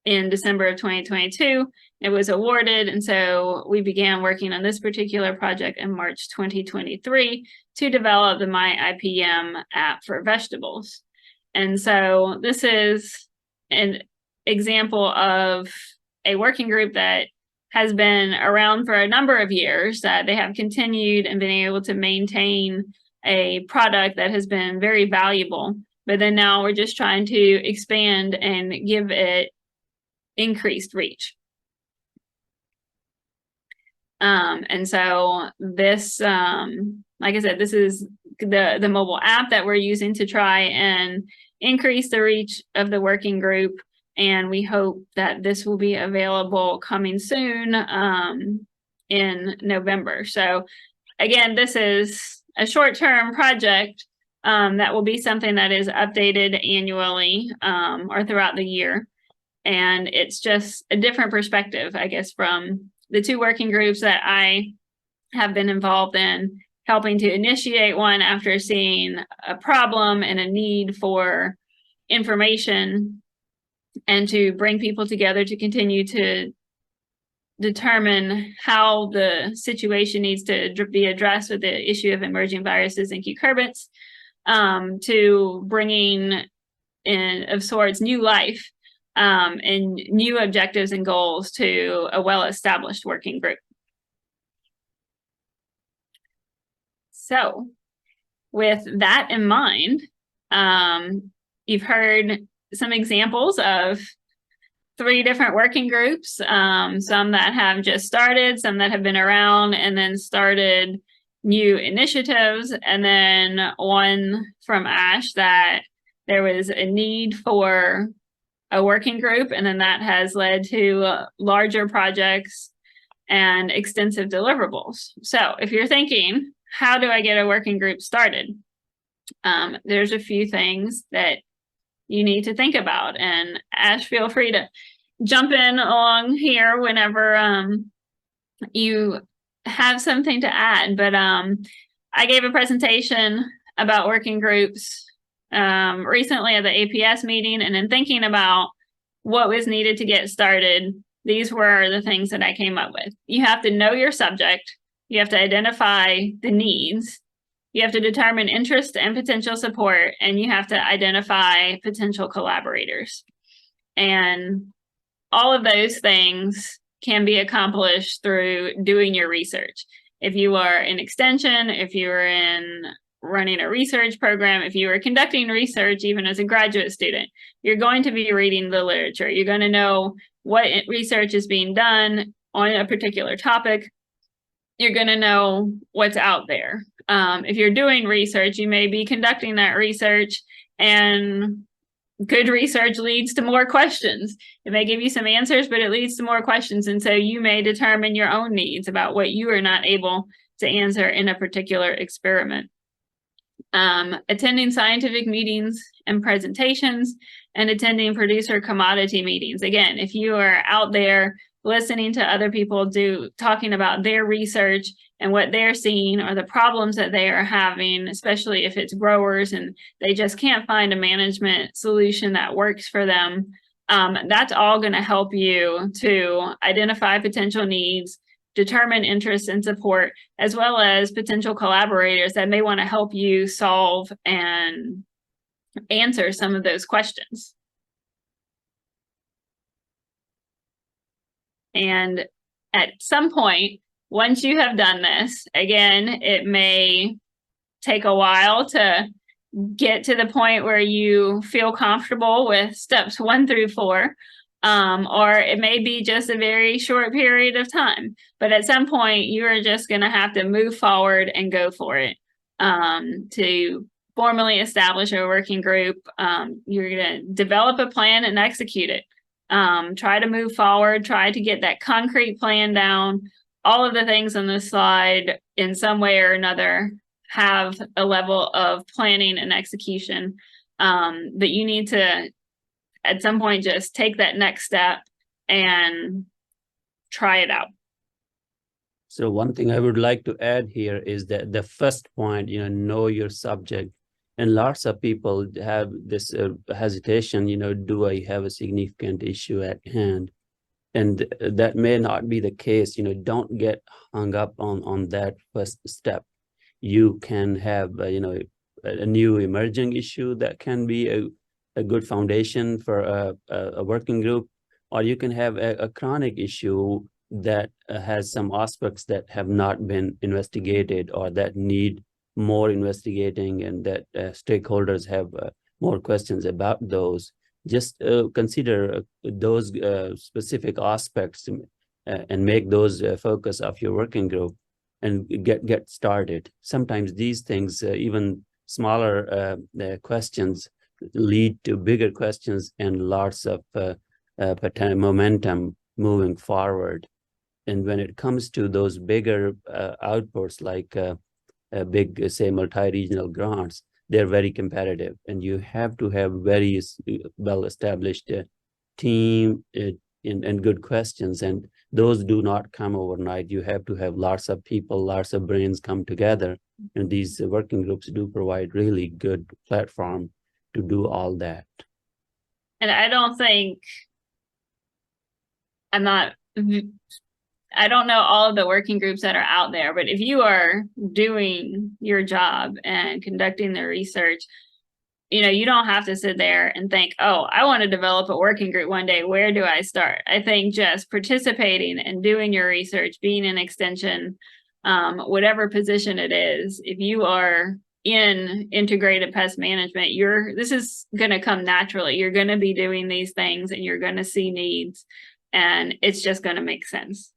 in December of 2022, it was awarded. And so we began working on this particular project in March 2023 to develop the My IPM app for vegetables. And so this is an example of a working group that has been around for a number of years, that they have continued and been able to maintain a product that has been very valuable. But then now we're just trying to expand and give it increased reach. And so this, like I said, this is the mobile app that we're using to try and increase the reach of the working group. And we hope that this will be available coming soon in November. So again, this is a short-term project that will be something that is updated annually or throughout the year. And it's just a different perspective, I guess, from the two working groups that I have been involved in, helping to initiate one after seeing a problem and a need for information, and to bring people together to continue to determine how the situation needs to be addressed with the issue of emerging viruses and cucurbits, to bringing in, of sorts, new life and new objectives and goals to a well-established working group. So with that in mind, you've heard some examples of 3 different working groups, some that have just started, some that have been around and then started new initiatives, and then one from Ash that there was a need for a working group, and then that has led to larger projects and extensive deliverables. So if you're thinking, how do I get a working group started? There's a few things that you need to think about, and Ash, feel free to jump in along here whenever you have something to add. But I gave a presentation about working groups recently at the APS meeting, and in thinking about what was needed to get started, these were the things that I came up with. You have to know your subject, you have to identify the needs, you have to determine interest and potential support, and you have to identify potential collaborators. And all of those things can be accomplished through doing your research. If you are in extension, if you are in running a research program, if you are conducting research even as a graduate student, you're going to be reading the literature. You're going to know what research is being done on a particular topic. You're going to know what's out there. If you're doing research, you may be conducting that research, and good research leads to more questions. It may give you some answers, but it leads to more questions. And so you may determine your own needs about what you are not able to answer in a particular experiment. Attending scientific meetings and presentations, and attending producer commodity meetings. Again, if you are out there listening to other people talking about their research and what they're seeing or the problems that they are having, especially if it's growers and they just can't find a management solution that works for them, that's all going to help you to identify potential needs, determine interest and support, as well as potential collaborators that may want to help you solve and answer some of those questions. And at some point, once you have done this, again, it may take a while to get to the point where you feel comfortable with steps 1 through 4. Or it may be just a very short period of time, but at some point you are just going to have to move forward and go for it. To formally establish a working group, you're going to develop a plan and execute it. Try to move forward, try to get that concrete plan down. All of the things on this slide, in some way or another, have a level of planning and execution, but you need to at some point just take that next step and try it out. So one thing I would like to add here is that the first point, know your subject. And lots of people have this hesitation, do I have a significant issue at hand? And that may not be the case. Don't get hung up on that first step. You can have, a new emerging issue that can be a good foundation for a working group, or you can have a chronic issue that has some aspects that have not been investigated or that need more investigating, and that stakeholders have more questions about those. Just consider those specific aspects and make those focus of your working group. and get started. Sometimes these things, even smaller questions, lead to bigger questions and lots of momentum moving forward. And when it comes to those bigger outputs, like big, say, multi-regional grants, they're very competitive, and you have to have very well-established team and good questions, and those do not come overnight. You have to have lots of people, lots of brains come together, and these working groups do provide really good platform to do all that. And I don't know all of the working groups that are out there, but if you are doing your job and conducting the research, you don't have to sit there and think, oh, I want to develop a working group one day. Where do I start? I think just participating and doing your research, being an extension, whatever position it is, if you are in integrated pest management, this is going to come naturally. You're going to be doing these things and you're going to see needs, and it's just going to make sense.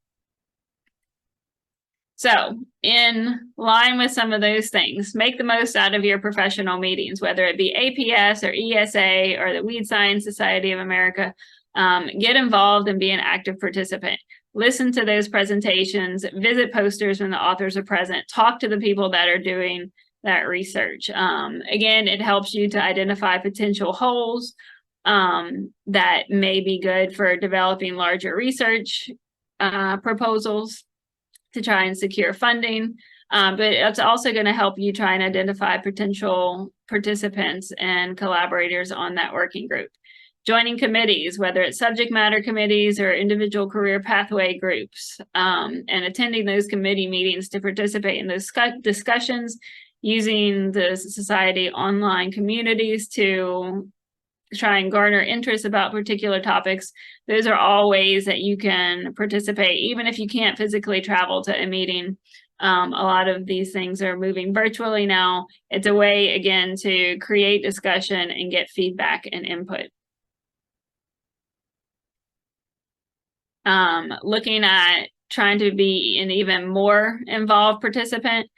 So in line with some of those things, make the most out of your professional meetings, whether it be APS or ESA or the Weed Science Society of America. Get involved and be an active participant. Listen to those presentations, visit posters when the authors are present, talk to the people that are doing that research. Again, it helps you to identify potential holes that may be good for developing larger research proposals to try and secure funding, but it's also going to help you try and identify potential participants and collaborators on that working group. Joining committees, whether it's subject matter committees or individual career pathway groups, and attending those committee meetings to participate in those discussions, using the society online communities to try and garner interest about particular topics. Those are all ways that you can participate, even if you can't physically travel to a meeting. A lot of these things are moving virtually now. It's a way, again, to create discussion and get feedback and input. Looking at trying to be an even more involved participant.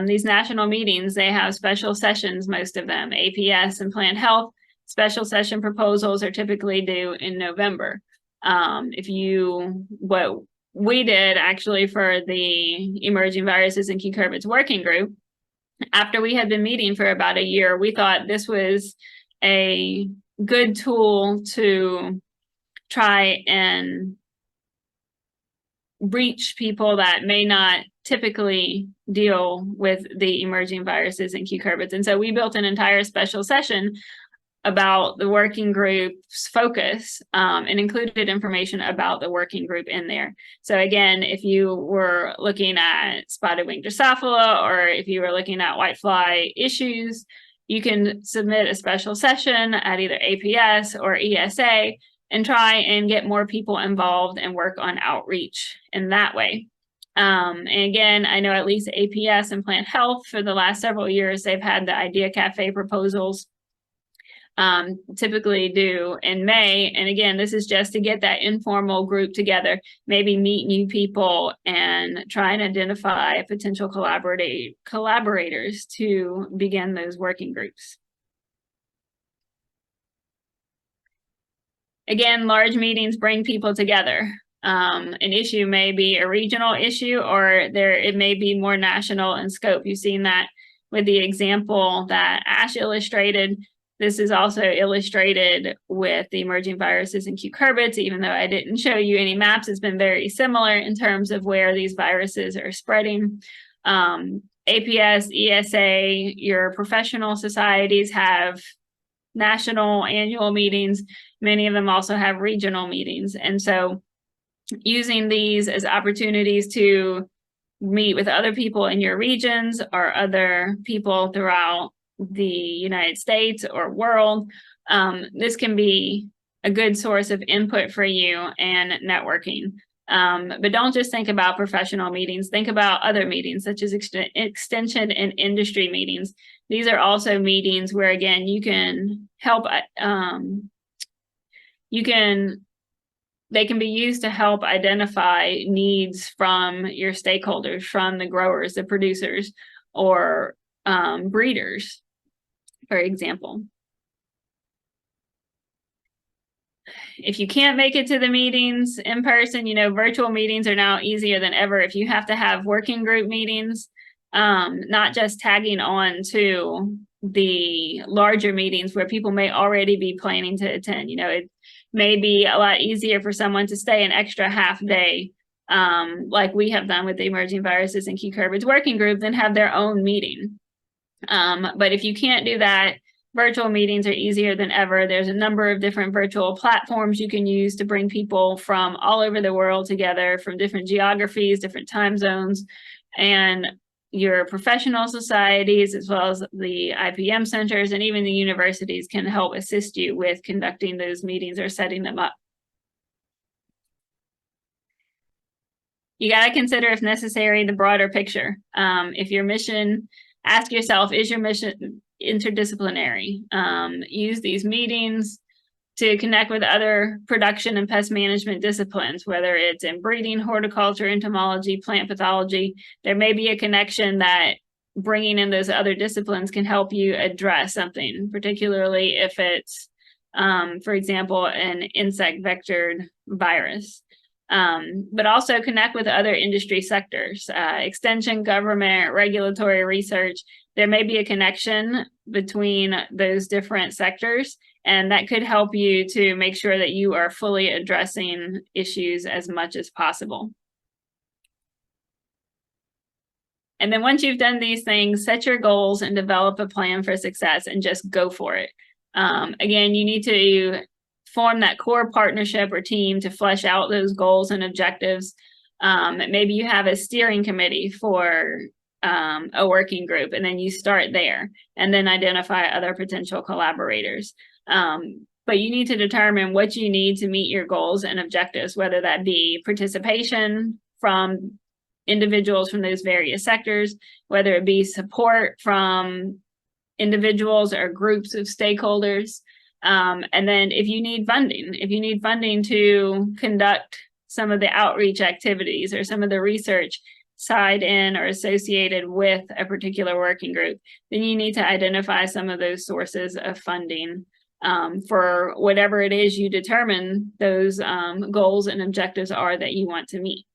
These national meetings, they have special sessions, most of them, APS and Plant Health. Special session proposals are typically due in November. What we did actually for the Emerging Viruses and Cucurbits Working Group, after we had been meeting for about a year, we thought this was a good tool to try and reach people that may not typically deal with the emerging viruses and cucurbits. And so we built an entire special session about the working group's focus, and included information about the working group in there. So again, if you were looking at spotted wing Drosophila, or if you were looking at whitefly issues, you can submit a special session at either APS or ESA and try and get more people involved and work on outreach in that way. And again, I know at least APS and Plant Health for the last several years, they've had the Idea Cafe proposals typically due in May. And again, this is just to get that informal group together, maybe meet new people and try and identify potential collaborators to begin those working groups. Again, large meetings bring people together. An issue may be a regional issue, or it may be more national in scope. You've seen that with the example that Ash illustrated. This is also illustrated with the emerging viruses and cucurbits. Even though I didn't show you any maps, it's been very similar in terms of where these viruses are spreading. APS, ESA, your professional societies have national annual meetings. Many of them also have regional meetings. And so using these as opportunities to meet with other people in your regions or other people throughout the United States or world, this can be a good source of input for you and networking. But don't just think about professional meetings. Think about other meetings, such as extension and industry meetings. These are also meetings where, again, you can help, you can they can be used to help identify needs from your stakeholders, from the growers, the producers, or breeders, for example. If you can't make it to the meetings in person, virtual meetings are now easier than ever. If you have to have working group meetings, not just tagging on to the larger meetings where people may already be planning to attend. It may be a lot easier for someone to stay an extra half day, like we have done with the Emerging Viruses and Cucurbits Working Group, than have their own meeting. But if you can't do that, virtual meetings are easier than ever. There's a number of different virtual platforms you can use to bring people from all over the world together, from different geographies, different time zones, and your professional societies, as well as the IPM centers and even the universities, can help assist you with conducting those meetings or setting them up. You got to consider, if necessary, the broader picture. If your mission, ask yourself, is your mission interdisciplinary? Use these meetings to connect with other production and pest management disciplines, whether it's in breeding, horticulture, entomology, plant pathology. There may be a connection that bringing in those other disciplines can help you address something, particularly if it's, for example, an insect vectored virus. But also connect with other industry sectors, extension, government, regulatory research. There may be a connection between those different sectors, and that could help you to make sure that you are fully addressing issues as much as possible. And then once you've done these things, set your goals and develop a plan for success and just go for it. Again, you need to form that core partnership or team to flesh out those goals and objectives. Maybe you have a steering committee for a working group, and then you start there and then identify other potential collaborators. But you need to determine what you need to meet your goals and objectives, whether that be participation from individuals from those various sectors, whether it be support from individuals or groups of stakeholders. And then if you need funding to conduct some of the outreach activities or some of the research side in or associated with a particular working group, then you need to identify some of those sources of funding for whatever it is you determine those goals and objectives are that you want to meet.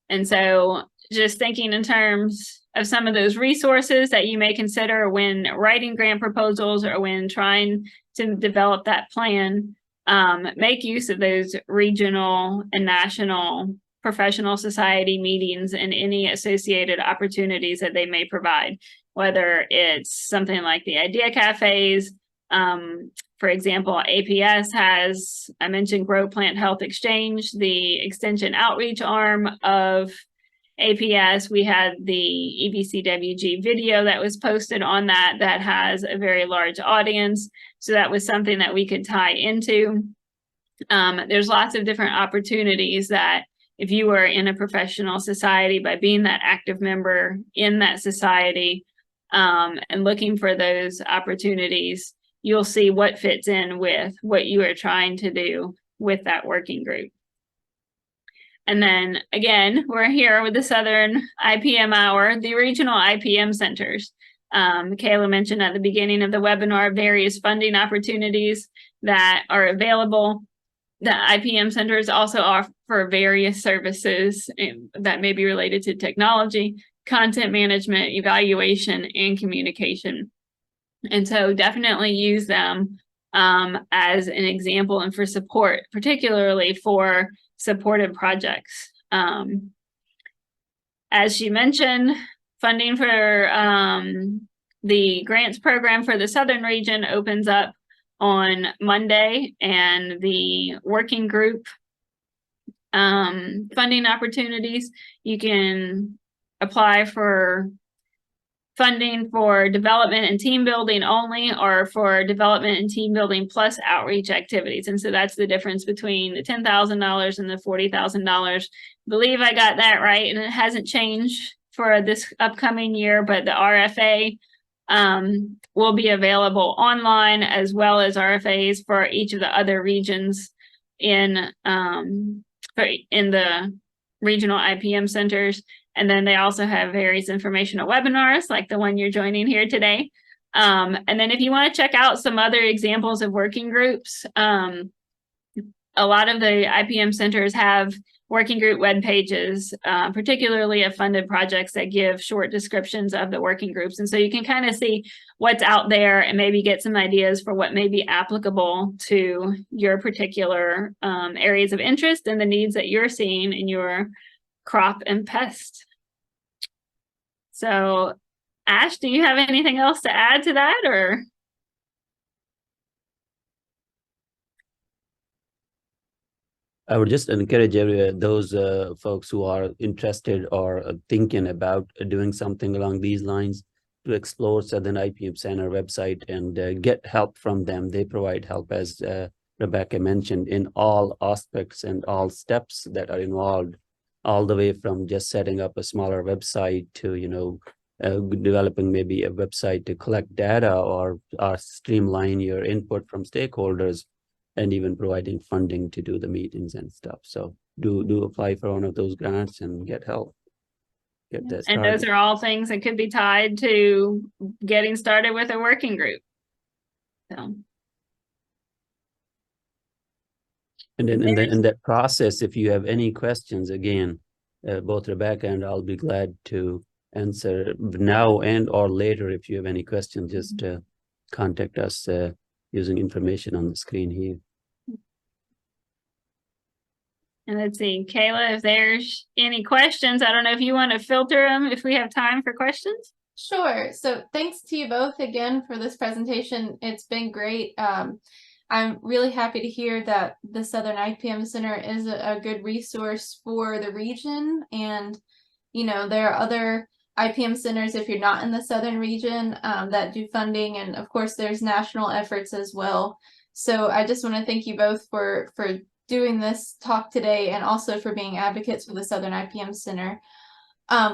And so just thinking in terms of some of those resources that you may consider when writing grant proposals or when trying to develop that plan, make use of those regional and national professional society meetings and any associated opportunities that they may provide, whether it's something like the Idea Cafes. For example, APS has, I mentioned Grow Plant Health Exchange, the extension outreach arm of APS. We had the EBCWG video that was posted on that has a very large audience. So that was something that we could tie into. There's lots of different opportunities that if you are in a professional society, by being that active member in that society and looking for those opportunities, you'll see what fits in with what you are trying to do with that working group. And then again, we're here with the Southern IPM Hour, the regional IPM centers. Kayla mentioned at the beginning of the webinar various funding opportunities that are available. The IPM centers also offer various services that may be related to technology, content management, evaluation, and communication. And so definitely use them as an example and for support, particularly for supported projects. As she mentioned, funding for the grants program for the Southern region opens up on Monday, and the working group funding opportunities, you can apply for funding for development and team building only, or for development and team building plus outreach activities. And so that's the difference between the $10,000 and the $40,000. I believe I got that right, and it hasn't changed for this upcoming year, but the RFA will be available online, as well as RFAs for each of the other regions in the regional IPM centers. And then they also have various informational webinars like the one you're joining here today. And then if you want to check out some other examples of working groups, a lot of the IPM centers have working group web pages, particularly of funded projects that give short descriptions of the working groups. And so you can kind of see what's out there and maybe get some ideas for what may be applicable to your particular areas of interest and the needs that you're seeing in your crop and pest. So, Ash, do you have anything else to add to that, or? I would just encourage those folks who are interested or thinking about doing something along these lines to explore Southern IPM Center website and get help from them. They provide help, as Rebecca mentioned, in all aspects and all steps that are involved, all the way from just setting up a smaller website to, developing maybe a website to collect data or streamline your input from stakeholders, and even providing funding to do the meetings and stuff. So do apply for one of those grants and get help. Get that started. And those are all things that could be tied to getting started with a working group. So. And then in that process, if you have any questions, again, both Rebecca and I'll be glad to answer now and or later. If you have any questions, just contact us using information on the screen here. And let's see, Kayla, if there's any questions, I don't know if you want to filter them if we have time for questions. Sure. So thanks to you both again for this presentation. It's been great. I'm really happy to hear that the Southern IPM Center is a good resource for the region. And, there are other IPM centers, if you're not in the Southern region, that do funding. And of course, there's national efforts as well. So I just want to thank you both for doing this talk today and also for being advocates for the Southern IPM Center.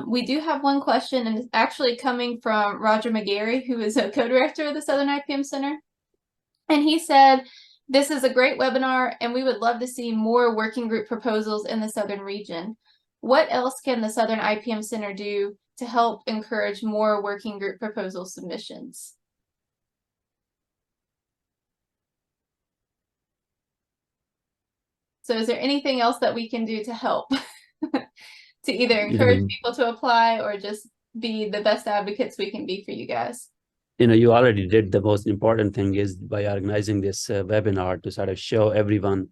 We do have one question, and it's actually coming from Roger McGarry, who is a co-director of the Southern IPM Center. And he said, this is a great webinar, and we would love to see more working group proposals in the Southern region. What else can the Southern IPM Center do to help encourage more working group proposal submissions? So is there anything else that we can do to help to either encourage people to apply or just be the best advocates we can be for you guys? You already did. The most important thing is by organizing this webinar to sort of show everyone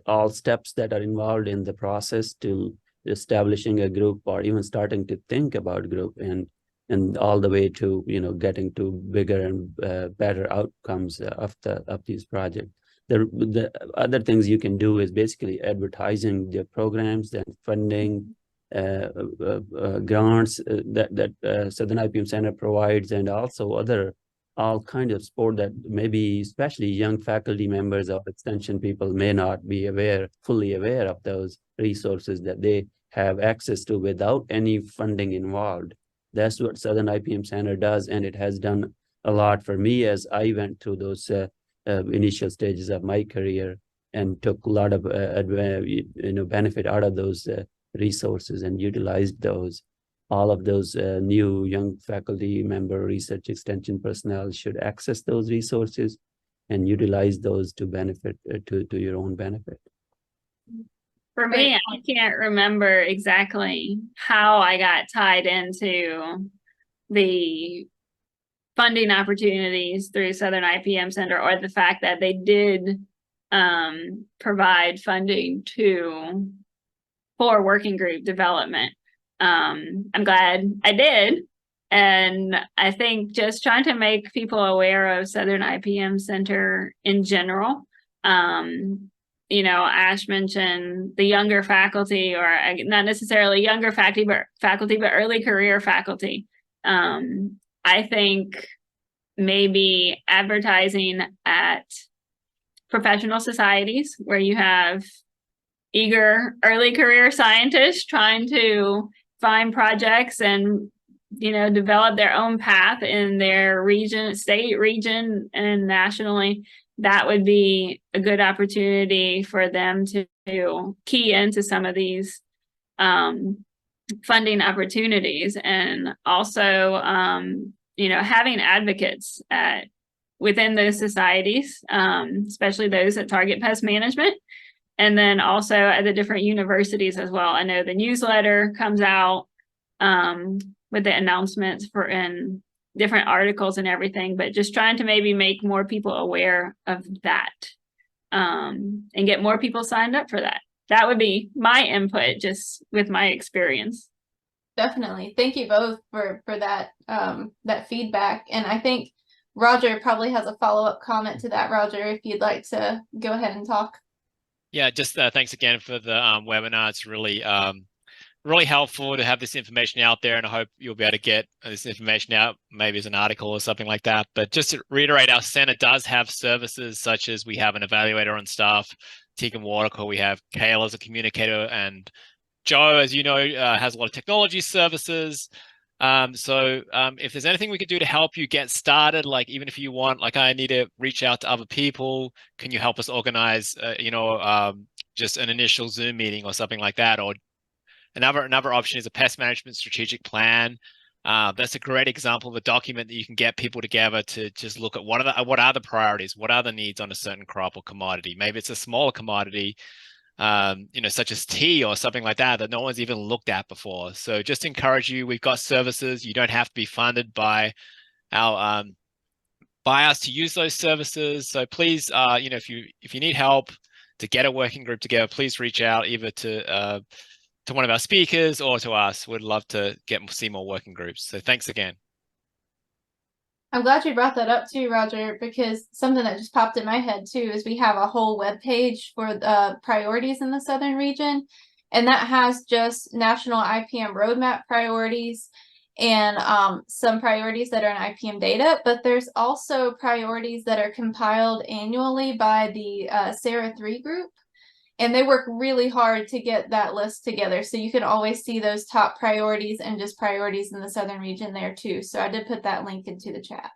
all steps that are involved in the process to establishing a group or even starting to think about group and all the way to, getting to bigger and better outcomes of these projects. The other things you can do is basically advertising the programs and funding, grants that Southern IPM Center provides, and also all kinds of support that maybe especially young faculty members or extension people may not be fully aware of those resources that they have access to without any funding involved. That's what Southern IPM Center does, and it has done a lot for me as I went through those initial stages of my career and took a lot of benefit out of those resources and utilized those. All of those new young faculty member research extension personnel should access those resources and utilize those to benefit to your own benefit. For me, I can't remember exactly how I got tied into the funding opportunities through Southern IPM Center, or the fact that they did provide funding for working group development. I'm glad I did. And I think just trying to make people aware of Southern IPM Center in general. Ash mentioned the younger faculty, or not necessarily younger faculty, but early career faculty. I think maybe advertising at professional societies where you have eager early career scientists trying to find projects and develop their own path in their region, state, region, and nationally. that would be a good opportunity for them to key into some of these funding opportunities. And also, having advocates within those societies, especially those that target pest management. And then also at the different universities as well. I know the newsletter comes out with the announcements and different articles and everything, but just trying to maybe make more people aware of that and get more people signed up for that. That would be my input, just with my experience. Definitely. Thank you both for that that feedback. And I think Roger probably has a follow-up comment to that. Roger, if you'd like to go ahead and talk. Yeah, just thanks again for the webinar. It's really helpful to have this information out there, and I hope you'll be able to get this information out, maybe as an article or something like that. But just to reiterate, our center does have services such as we have an evaluator on staff, Tegan Watercall, we have Kale as a communicator, and Joe, as you know, has a lot of technology services. So if there's anything we could do to help you get started, like even if you want, like I need to reach out to other people, can you help us organize, just an initial Zoom meeting or something like that? Or another option is a pest management strategic plan. That's a great example of a document that you can get people together to just look at what are the priorities, what are the needs on a certain crop or commodity. Maybe it's a smaller commodity, such as tea or something like that no one's even looked at before. So just encourage you. We've got services. You don't have to be funded by us to use those services. So please, if you need help to get a working group together, please reach out either to one of our speakers or to us. We'd love to see more working groups. So thanks again. I'm glad you brought that up too, Roger, because something that just popped in my head too is we have a whole web page for the priorities in the Southern region, and that has just national IPM roadmap priorities and some priorities that are in IPM data, but there's also priorities that are compiled annually by the Sarah 3 group, and they work really hard to get that list together. So you can always see those top priorities and just priorities in the Southern region there too. So I did put that link into the chat.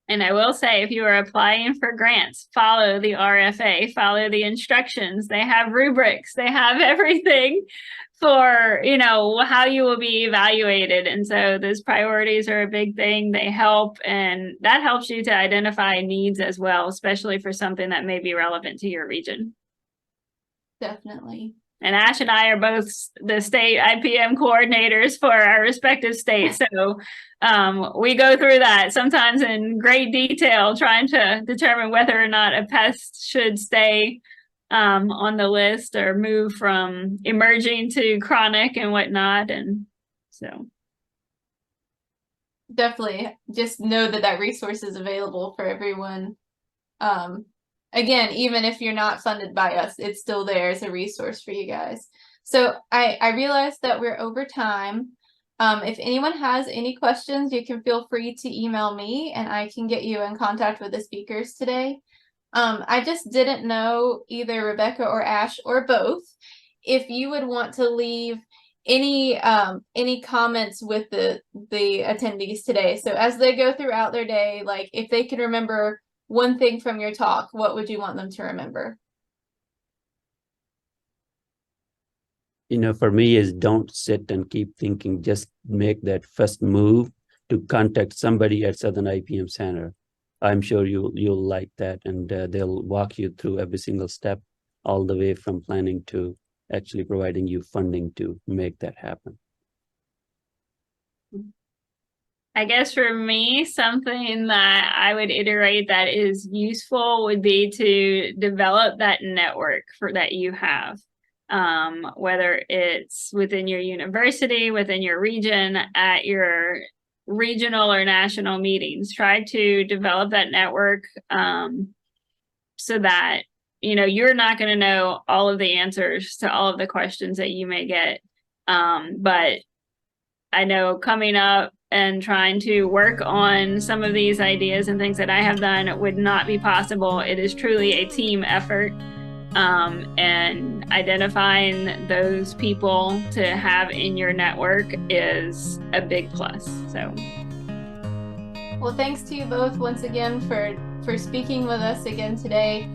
And I will say, if you are applying for grants, follow the RFA, follow the instructions. They have rubrics, they have everything for, how you will be evaluated. And so those priorities are a big thing. They help, and that helps you to identify needs as well, especially for something that may be relevant to your region. Definitely. And Ash and I are both the state IPM coordinators for our respective states. So we go through that sometimes in great detail, trying to determine whether or not a pest should stay on the list or move from emerging to chronic and whatnot. And so definitely just know that resource is available for everyone. Again, even if you're not funded by us, it's still there as a resource for you guys. So I realized that we're over time. If anyone has any questions, you can feel free to email me and I can get you in contact with the speakers today. I just didn't know, either Rebecca or Ash or both, if you would want to leave any comments with the attendees today. So as they go throughout their day, like if they can remember one thing from your talk, what would you want them to remember? For me is don't sit and keep thinking, just make that first move to contact somebody at Southern IPM Center. I'm sure you'll like that, and they'll walk you through every single step, all the way from planning to actually providing you funding to make that happen. I guess for me, something that I would iterate that is useful would be to develop that network that you have, whether it's within your university, within your region, at your regional or national meetings. Try to develop that network so that you're not going to know all of the answers to all of the questions that you may get, but I know coming up and trying to work on some of these ideas and things that I have done would not be possible. It is truly a team effort, and identifying those people to have in your network is a big plus. So, well, thanks to you both once again for for speaking with us again today.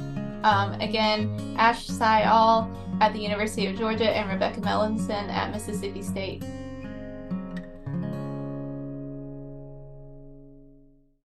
Again, Ash Sial at the University of Georgia and Rebecca Melanson at Mississippi State.